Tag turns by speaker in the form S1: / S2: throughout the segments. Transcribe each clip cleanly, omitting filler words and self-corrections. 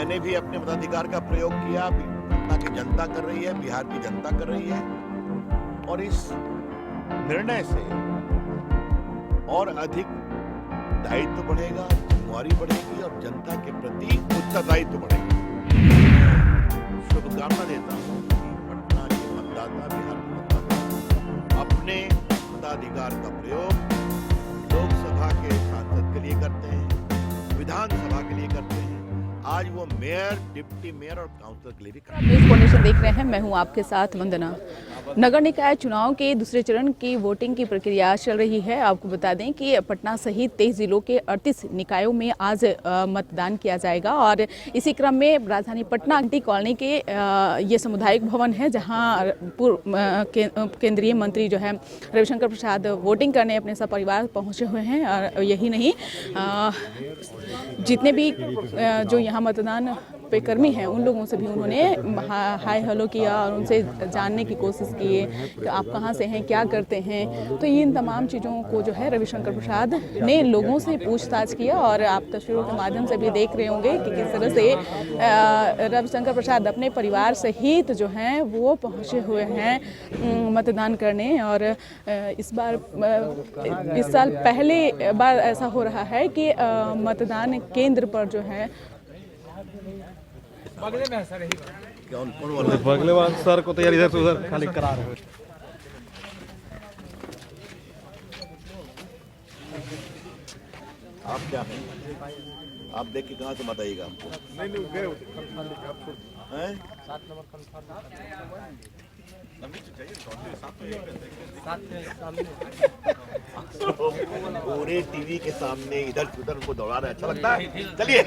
S1: मैंने भी अपने मताधिकार का प्रयोग किया। पटना की जनता कर रही है, बिहार की जनता कर रही है, और इस निर्णय से और अधिक दायित्व बढ़ेगा, जिम्मेवारी बढ़ेगी और जनता के प्रति उत्तरदायित्व बढ़ेगा। शुभकामना देता हूँ कि पटना के मतदाता, बिहार के मतदाता अपने मताधिकार का प्रयोग लोकसभा के सांसद के लिए करते हैं, विधानसभा के लिए करते हैं, आज वो मेयर, डिप्टी मेयर और काउंसिलर के लिए भी करते हैं।
S2: न्यूज़ फाउंडेशन देख रहे हैं, मैं हूं आपके साथ वंदना। नगर निकाय चुनाव के दूसरे चरण की वोटिंग की प्रक्रिया चल रही है। आपको बता दें कि पटना सहित 23 जिलों के 38 निकायों में आज मतदान किया जाएगा और इसी क्रम में राजधानी पटना अंटी कॉलोनी के ये सामुदायिक भवन है, जहां केंद्रीय मंत्री जो है रविशंकर प्रसाद वोटिंग करने अपने सपरिवार पहुंचे हुए हैं। और यही नहीं, जितने भी जो यहाँ मतदान पे कर्मी हैं उन लोगों से भी उन्होंने हाय हेलो किया और उनसे जानने की कोशिश की कि आप कहाँ से हैं, क्या करते हैं। तो इन तमाम चीज़ों को जो है रविशंकर प्रसाद ने लोगों से पूछताछ किया और आप तस्वीरों के माध्यम से भी देख रहे होंगे कि किस तरह से रविशंकर प्रसाद अपने परिवार सहित जो हैं वो पहुँचे हुए हैं मतदान करने। और इस साल पहले बार ऐसा हो रहा है कि मतदान केंद्र पर जो है
S3: बगले में है सर,
S4: बगले वाले सर को तो यार इधर से उधर खाली करा रहे हो।
S1: आप क्या हैं? आप देख के कहाँ से बताइएगा हमको?
S4: नहीं गए
S1: हैं? पूरे टीवी के सामने इधर उधर उनको दौड़ा रहे, अच्छा लगता है। चलिए।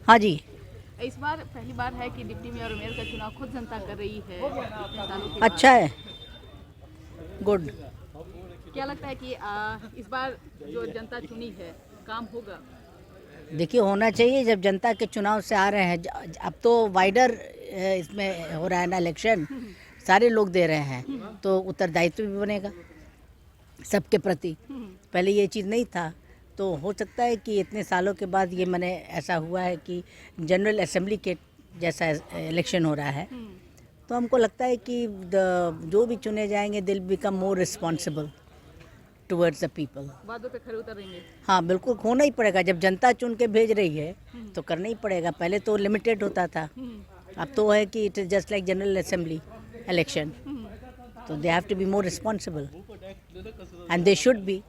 S5: हाँ जी,
S2: इस बार पहली बार है कि डिप्टी मेयर और मेयर का चुनाव खुद जनता कर रही है इतने सालों के
S5: अच्छा है, गुड।
S2: बाद। क्या लगता है कि इस बार जो जनता चुनी है काम होगा?
S5: देखिए, होना चाहिए। जब जनता के चुनाव से आ रहे हैं, अब तो वाइडर इसमें हो रहा है ना इलेक्शन, सारे लोग दे रहे हैं, तो उत्तरदायित्व भी बनेगा सबके प्रति। पहले ये चीज़ नहीं था, तो हो सकता है कि इतने सालों के बाद ये मैंने ऐसा हुआ है कि जनरल असेंबली के जैसा इलेक्शन हो रहा है, तो हमको लगता है कि जो भी चुने जाएंगे दिल become more responsible towards the people.
S2: वादों पे खरे उतरेंगे।
S5: हाँ, बिल्कुल होना ही पड़ेगा। जब जनता चुन के भेज रही है तो करना ही पड़ेगा। पहले तो लिमिटेड होता था, अब तो है कि it is just like general assembly election, तो they have to be more responsible and they should be.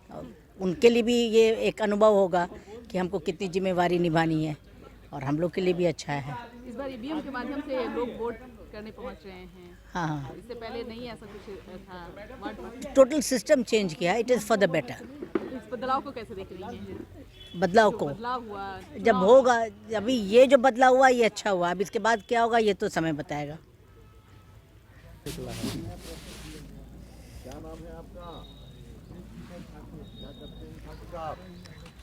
S5: उनके लिए भी ये एक अनुभव होगा कि हमको कितनी जिम्मेवारी निभानी है, और हम लोग के लिए भी अच्छा है।
S2: इस बार ईवीएम के माध्यम से लोग वोट करने पहुंच रहे हैं।
S5: हाँ,
S2: इससे पहले नहीं ऐसा कुछ था।
S5: टोटल सिस्टम चेंज किया, it is for the better.
S2: इस बदलाव को कैसे देख रही हैं?
S5: बदलाव को
S2: बदलाव हुआ
S5: जब होगा, अभी ये जो बदलाव हुआ ये अच्छा हुआ, अब इसके बाद क्या होगा ये तो समय बताएगा।
S1: क्या नाम है आपका?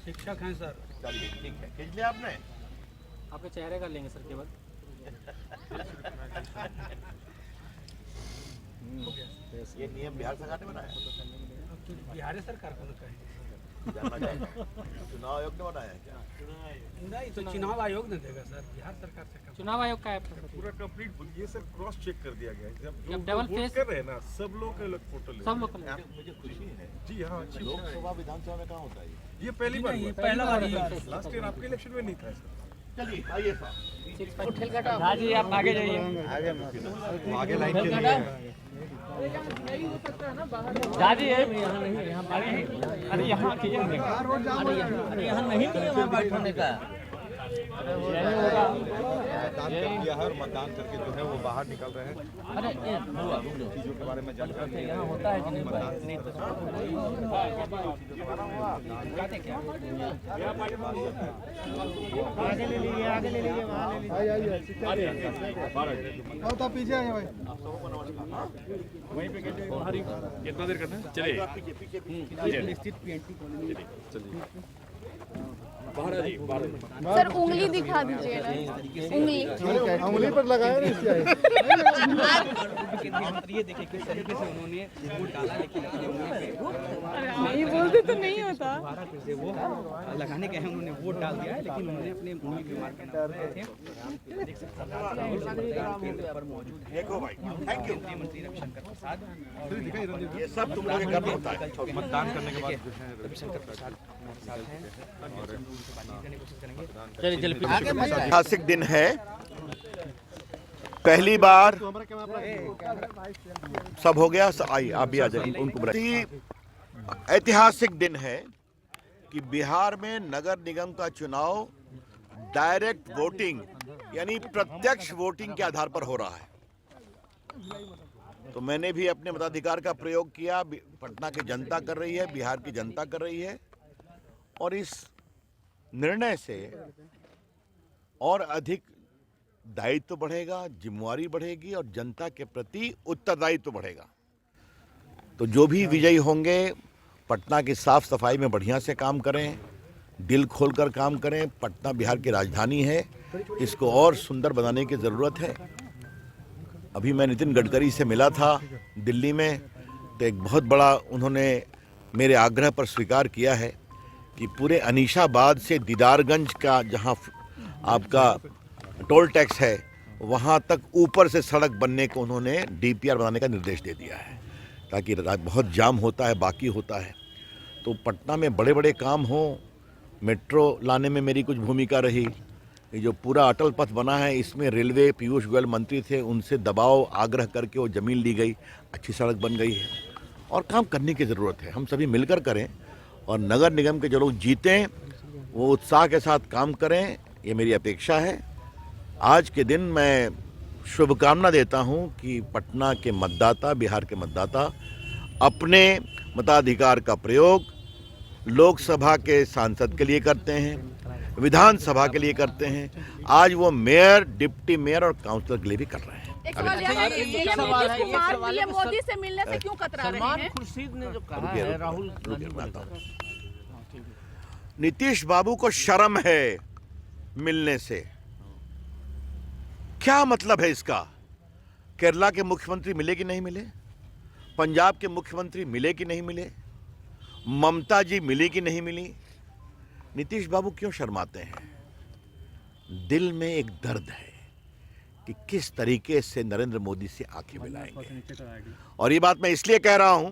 S3: शिक्षक हैं सर।
S1: चलिए ठीक है, खींच लिया आपने?
S3: आपके चेहरे का लेंगे सर केवल।
S1: ये नियम बिहार सरकार ने बनाया
S3: बिहार सरकार को कहे
S1: जानना चाहिए। चुनाव आयोग ने बनाया है क्या?
S3: नहीं, तो चुनाव आयोग ने देगा सर, बिहार सरकार से। चुनाव आयोग का है
S4: पूरा कंप्लीट ये सब क्रॉस चेक कर दिया गया है।
S3: जब डबल
S4: वोट
S3: फेस
S4: कर रहे हैं ना, सब लोग का पोर्टल
S3: सब लोग
S1: मुझे खुशी है।
S4: जी हाँ, अच्छी
S1: लोकसभा विधानसभा में कहाँ होता है
S4: ये पहली बार हुआ।
S3: पहला बार ही
S4: लास्ट ईयर आपके इलेक्शन में नहीं था सर।
S1: चलिए आइए साहब।
S3: जी आप आगे जाइए,
S4: आगे लाइन के लिए
S3: दादी अरे यहाँ नहीं बैठने का
S4: मतदान कर दिया है और मतदान करके जो है वो बाहर निकल रहे हैं। चीजों के बारे में जानकारी यहाँ होता है कि नहीं
S3: आगे ले लीजिए, आगे ले लीजिए,
S4: तो पीछे आइए भाई।
S1: वहीं पे
S4: कितना देर करना है? चलिए चलिए
S2: सर उंगली दिखा दीजिए ना, उंगली
S4: उंगली पर लगाया नहीं
S3: ये देखिए किस तरीके से उन्होंने वोट डाला, लेकिन अपने
S2: नहीं बोलते तो नहीं होता।
S3: दोबारा फिर से वो लगाने गए हैं, उन्होंने वोट डाल दिया है, लेकिन उन्होंने अपने उंगली पे मार के नाम दिए थे। देख सकते हैं राहुल गांधी केंद्र पर मौजूद है।
S1: देखो भाई, थैंक यू।
S3: केंद्रीय मंत्री रविशंकर प्रसाद
S1: ये सब तुम लोग गर्व होता है।
S4: मतदान करने के बाद
S3: रविशंकर प्रसाद हमारे साथ हैं, उनसे बातचीत करने की कोशिश करेंगे।
S1: ऐतिहासिक दिन है, पहली बार सब हो गया। आइए आप भी आ जाइए, उनको बुलाइए। ऐतिहासिक दिन है कि बिहार में नगर निगम का चुनाव डायरेक्ट वोटिंग यानी प्रत्यक्ष वोटिंग के आधार पर हो रहा है। तो मैंने भी अपने मताधिकार का प्रयोग किया। पटना की जनता कर रही है, बिहार की जनता कर रही है, और इस निर्णय से और अधिक दायित्व बढ़ेगा, जिम्मेवारी बढ़ेगी और जनता के प्रति उत्तरदायित्व बढ़ेगा। तो जो भी विजयी होंगे पटना की साफ सफाई में बढ़िया से काम करें, दिल खोलकर काम करें। पटना बिहार की राजधानी है, इसको और सुंदर बनाने की ज़रूरत है। अभी मैं नितिन गडकरी से मिला था दिल्ली में, तो एक बहुत बड़ा उन्होंने मेरे आग्रह पर स्वीकार किया है कि पूरे अनीशाबाद से दीदारगंज का जहां आपका टोल टैक्स है वहां तक ऊपर से सड़क बनने को उन्होंने डीपीआर बनाने का निर्देश दे दिया है, ताकि बहुत जाम होता है, बाकी होता है। तो पटना में बड़े बड़े काम हों, मेट्रो लाने में मेरी कुछ भूमिका रही। ये जो पूरा अटल पथ बना है, इसमें रेलवे पीयूष गोयल मंत्री थे, उनसे दबाव आग्रह करके वो ज़मीन ली गई, अच्छी सड़क बन गई है। और काम करने की ज़रूरत है, हम सभी मिलकर करें और नगर निगम के जो लोग जीतें वो उत्साह के साथ काम करें, ये मेरी अपेक्षा है। आज के दिन मैं शुभकामना देता हूं कि पटना के मतदाता, बिहार के मतदाता अपने मताधिकार का प्रयोग लोकसभा के सांसद के लिए करते हैं, विधानसभा के लिए करते हैं। आज वो मेयर, डिप्टी मेयर और काउंसलर के लिए भी कर रहे हैं।
S2: एक सवाल यह है कि सीएम नीतीश कुमार पीएम मोदी से मिलने से क्यों कतरा रहे हैं?
S6: खुर्शीद ने जो कहा है राहुल गांधी को लेकर,
S1: नीतीश बाबू को शर्म है मिलने से। क्या मतलब है इसका? केरला के मुख्यमंत्री मिले कि नहीं मिले? पंजाब के मुख्यमंत्री मिले कि नहीं मिले? ममता जी मिली कि नहीं मिली? नीतीश बाबू क्यों शर्माते हैं? दिल में एक दर्द है कि किस तरीके से नरेंद्र मोदी से आंखें मिलाएंगे। और ये बात मैं इसलिए कह रहा हूं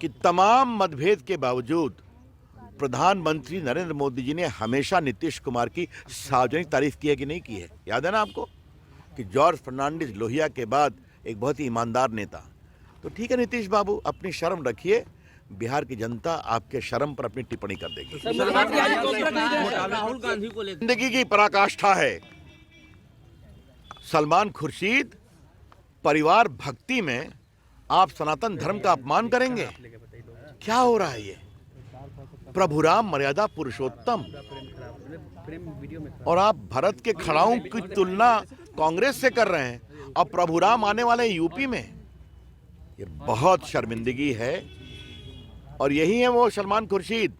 S1: कि तमाम मतभेद के बावजूद प्रधानमंत्री नरेंद्र मोदी जी ने हमेशा नीतीश कुमार की सार्वजनिक तारीफ की है कि नहीं की है? याद है ना आपको कि जॉर्ज फर्नांडिस लोहिया के बाद एक बहुत ही ईमानदार नेता। तो ठीक है नीतीश बाबू, अपनी शर्म रखिए, बिहार की जनता आपके शर्म पर अपनी टिप्पणी कर देगी।
S6: राहुल गांधी को लेकर
S1: जिंदगी की पराकाष्ठा है। सलमान खुर्शीद परिवार भक्ति में आप सनातन धर्म का अपमान करेंगे? क्या हो रहा है ये? प्रभु राम मर्यादा पुरुषोत्तम, और आप भारत के खड़ाओं की तुलना कांग्रेस से कर रहे हैं। अब प्रभु राम आने वाले यूपी में, ये बहुत शर्मिंदगी है। और यही है वो सलमान खुर्शीद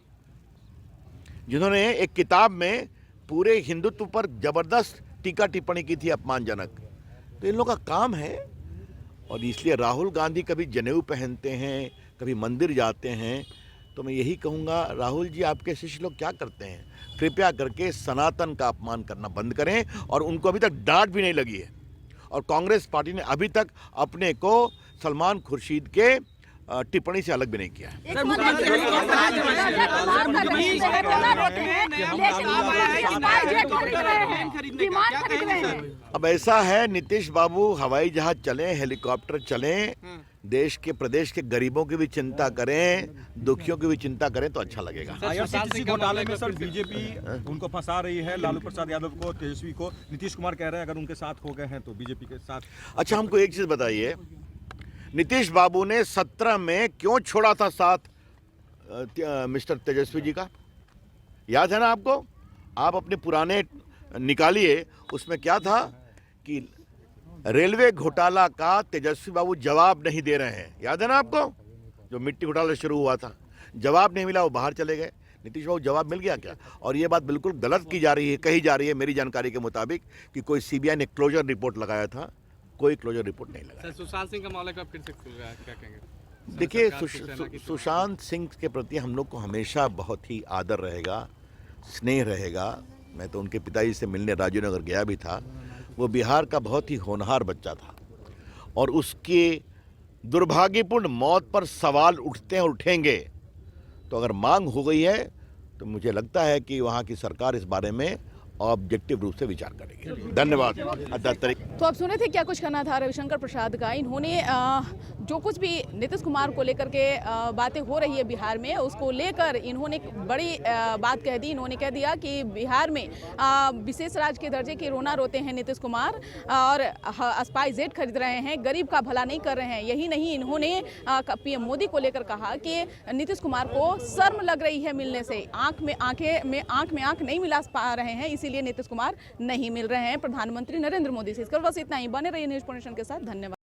S1: जिन्होंने एक किताब में पूरे हिंदुत्व पर जबरदस्त टीका टिप्पणी की थी, अपमानजनक। तो इन लोगों का काम है। और इसलिए राहुल गांधी कभी जनेऊ पहनते हैं, कभी मंदिर जाते हैं। तो मैं यही कहूँगा, राहुल जी आपके शिष्य लोग क्या करते हैं? कृपया करके सनातन का अपमान करना बंद करें। और उनको अभी तक डांट भी नहीं लगी है। और कांग्रेस पार्टी ने अभी तक अपने को सलमान खुर्शीद के टिप्पणी से अलग भी नहीं किया है। अब ऐसा है, नीतीश बाबू हवाई जहाज चलें, हेलीकॉप्टर चलें, देश के प्रदेश के गरीबों की भी चिंता करें, दुखियों की भी चिंता करें तो अच्छा लगेगा।
S4: IRCTC घोटाले में सर बीजेपी उनको फंसा रही है, लालू प्रसाद यादव को, तेजस्वी को। नीतीश कुमार कह रहे हैं अगर उनके साथ हो गए हैं तो बीजेपी के साथ।
S1: अच्छा, हमको एक चीज बताइए, नीतीश बाबू ने 17 में क्यों छोड़ा था साथ मिस्टर तेजस्वी जी का? याद है ना आपको? आप अपने पुराने निकालिए, उसमें क्या था कि रेलवे घोटाला का तेजस्वी बाबू जवाब नहीं दे रहे हैं। याद है ना आपको? जो मिट्टी घोटाला शुरू हुआ था, जवाब नहीं मिला, वो बाहर चले गए। नीतीश बाबू जवाब मिल गया क्या? और ये बात बिल्कुल गलत की जा रही है, कही जा रही है मेरी जानकारी के मुताबिक कि कोई सीबीआई ने क्लोजर रिपोर्ट लगाया था कोई क्लोजर रिपोर्ट नहीं लगा।
S7: सुशांत सिंह का मामला एक बार फिर से खुल रहा है, क्या कहेंगे?
S1: देखिए,
S7: सरकार शिवसेना की
S1: सुशांत सिंह के प्रति हम लोग को हमेशा बहुत ही आदर रहेगा, स्नेह रहेगा। मैं तो उनके पिताजी से मिलने राजीव नगर गया भी था। वो बिहार का बहुत ही होनहार बच्चा था और उसके दुर्भाग्यपूर्ण मौत पर सवाल उठते हैं और उठेंगे। तो अगर मांग हो गई है तो मुझे लगता है कि वहाँ की सरकार इस बारे में ऑब्जेक्टिव रूप से विचार करेगी। धन्यवाद।
S2: तो आप सुने थे क्या कुछ कहना था रविशंकर प्रसाद का। इन्होंने जो कुछ भी नीतीश कुमार को लेकर के बातें हो रही है बिहार में, उसको लेकर इन्होंने एक बड़ी बात कह दी। इन्होंने कह दिया कि बिहार में विशेष राज्य के दर्जे की रोना रोते हैं नीतीश कुमार और स्पाइसजेट खरीद रहे हैं, गरीब का भला नहीं कर रहे हैं। यही नहीं, इन्होंने पीएम मोदी को लेकर कहा कि नीतीश कुमार को शर्म लग रही है मिलने से, आंख में आंख नहीं मिला पा रहे हैं, इसीलिए नीतीश कुमार नहीं मिल रहे हैं प्रधानमंत्री नरेंद्र मोदी से। इसकर बस इतना ही। बने रहिए न्यूज़ पॉइंट के साथ। धन्यवाद।